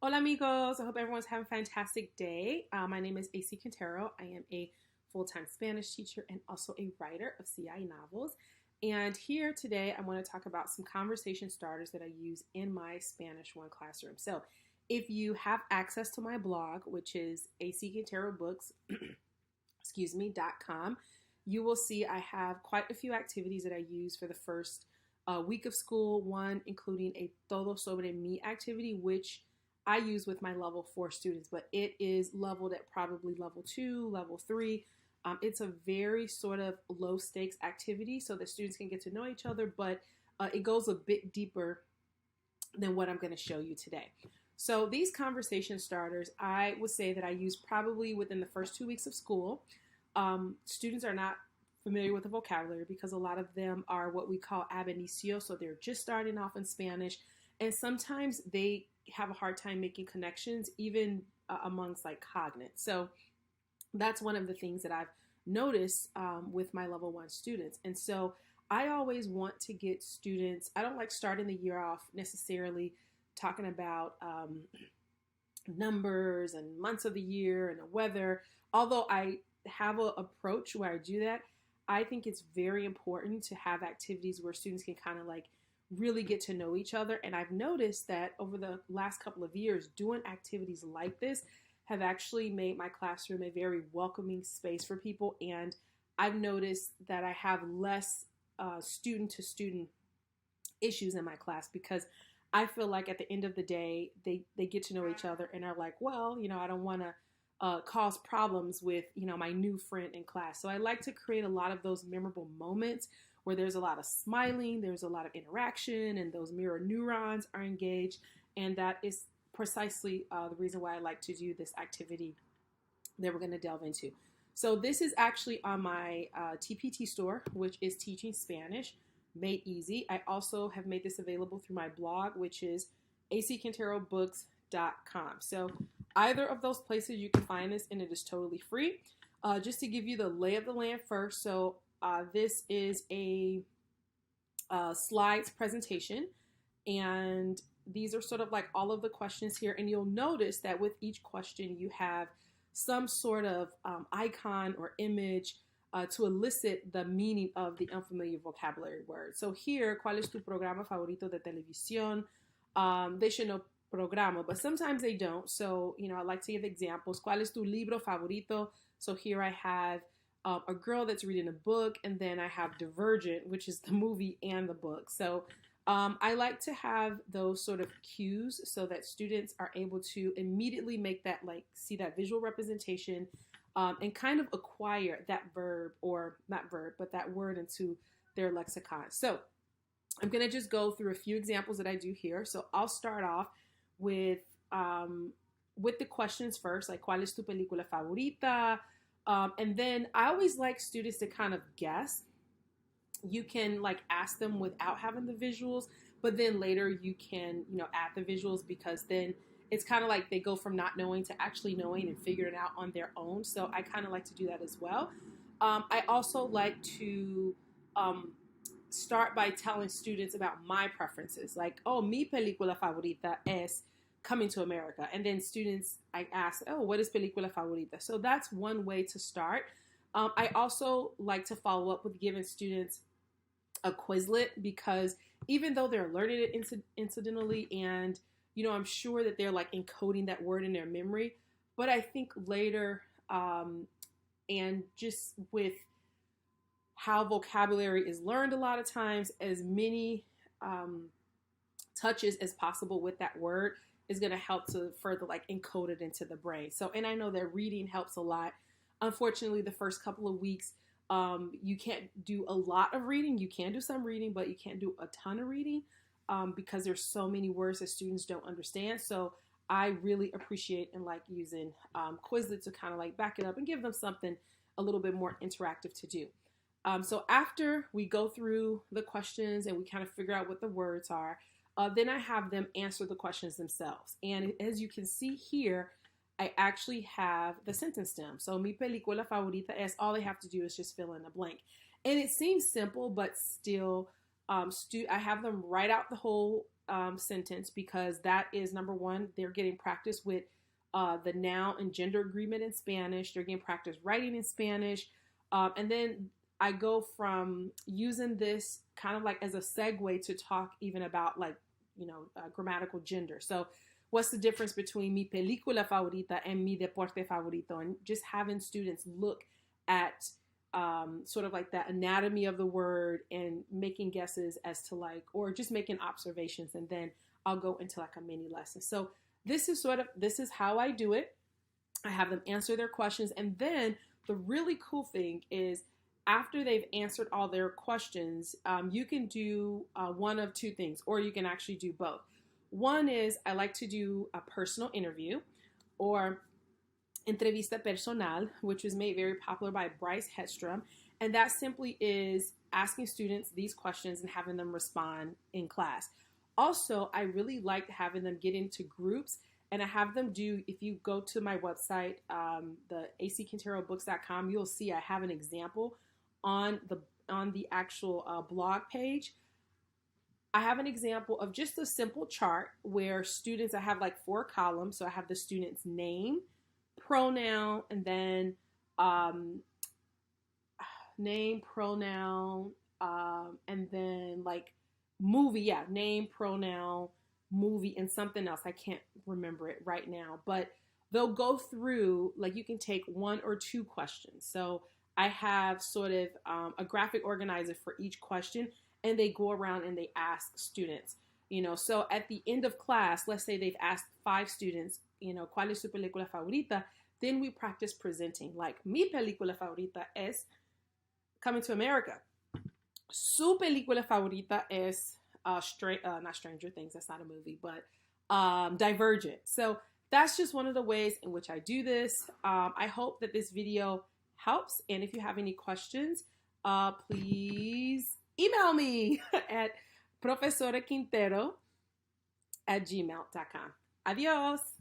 Hola amigos, I hope everyone's having a fantastic day. My name is AC Quintero. I am a full-time Spanish teacher and also a writer of CI novels. And here today I want to talk about some conversation starters that I use in my Spanish 1 classroom. So if you have access to my blog, which is acquinterobooks, .com, you will see I have quite a few activities that I use for the first week of school, one including a Todo Sobre Mi activity, which I use with my level 4 students, but it is leveled at probably level 2, level 3. It's a very sort of low stakes activity so that students can get to know each other, but it goes a bit deeper than what I'm going to show you today. So these conversation starters, I would say that I use probably within the first 2 weeks of school. Students are not familiar with the vocabulary because a lot of them are what we call ab inicio, so they're just starting off in Spanish, and sometimes they have a hard time making connections even amongst like cognates. So that's one of the things that I've noticed with my level 1 students. And so I always want to get students, I don't like starting the year off necessarily talking about numbers and months of the year and the weather. Although I have an approach where I do that, I think it's very important to have activities where students can kind of like really get to know each other. And I've noticed that over the last couple of years, doing activities like this have actually made my classroom a very welcoming space for people. And I've noticed that I have less student to student issues in my class because I feel like at the end of the day, they get to know each other and are like, well, I don't want to cause problems with, my new friend in class. So I like to create a lot of those memorable moments where there's a lot of smiling, there's a lot of interaction, and those mirror neurons are engaged. And that is precisely the reason why I like to do this activity that we're going to delve into. So this is actually on my TPT store, which is Teaching Spanish Made Easy. I also have made this available through my blog, which is acquinterobooks.com. So either of those places you can find this, and it is totally free. Just to give you the lay of the land first, so this is a slides presentation, and these are sort of like all of the questions here, and you'll notice that with each question you have some sort of icon or image to elicit the meaning of the unfamiliar vocabulary word. So here, ¿cuál es tu programa favorito de televisión? They should know programa, but sometimes they don't. So, I like to give examples. ¿Cuál es tu libro favorito? So here I have a girl that's reading a book, and then I have Divergent, which is the movie and the book. So I like to have those sort of cues so that students are able to immediately make that, like, see that visual representation and kind of acquire that verb, or not verb, but that word into their lexicon. So I'm going to just go through a few examples that I do here. So I'll start off with the questions first, like, ¿cuál es tu película favorita? And then I always like students to kind of guess. You can like ask them without having the visuals, but then later you can, add the visuals, because then it's kind of like they go from not knowing to actually knowing and figuring it out on their own. So I kind of like to do that as well. I also like to start by telling students about my preferences. Like, oh, mi película favorita es Coming to America. And then students, I ask, oh, what is película favorita? So that's one way to start. I also like to follow up with giving students a Quizlet, because even though they're learning it incidentally, and I'm sure that they're like encoding that word in their memory, but I think later and just with how vocabulary is learned a lot of times, as many touches as possible with that word is going to help to further like encode it into the brain. So, and I know that reading helps a lot. Unfortunately, the first couple of weeks, you can't do a lot of reading. You can do some reading, but you can't do a ton of reading because there's so many words that students don't understand. So I really appreciate and like using Quizlet to kind of like back it up and give them something a little bit more interactive to do. So after we go through the questions and we kind of figure out what the words are, then I have them answer the questions themselves. And as you can see here, I actually have the sentence stem. So mi película favorita es, all they have to do is just fill in a blank. And it seems simple, but still, I have them write out the whole sentence because that is number one, they're getting practice with the noun and gender agreement in Spanish. They're getting practice writing in Spanish. And then I go from using this kind of like as a segue to talk even about like, grammatical gender. So what's the difference between mi película favorita and mi deporte favorito? And just having students look at sort of like that anatomy of the word and making guesses as to like, or just making observations. And then I'll go into like a mini lesson. So this is how I do it. I have them answer their questions. And then the really cool thing is after they've answered all their questions, you can do one of two things, or you can actually do both. One is I like to do a personal interview, or entrevista personal, which was made very popular by Bryce Hedstrom. And that simply is asking students these questions and having them respond in class. Also, I really like having them get into groups, and I have them do, if you go to my website, the acquinterobooks.com, you'll see I have an example on the actual blog page. I have an example of just a simple chart where students, I have like 4 columns. So I have the student's name, pronoun, and then name, pronoun, and then like movie. Yeah, name, pronoun, movie, and something else. I can't remember it right now, but they'll go through, like you can take 1 or 2 questions. So I have sort of a graphic organizer for each question, and they go around and they ask students, so at the end of class, let's say they've asked 5 students, ¿cuál es su película favorita? Then we practice presenting, like, mi película favorita es Coming to America. Su película favorita es not Stranger Things, that's not a movie, but Divergent. So that's just one of the ways in which I do this. I hope that this video helps, and if you have any questions, please email me at profesoraquintero@gmail.com. Adios.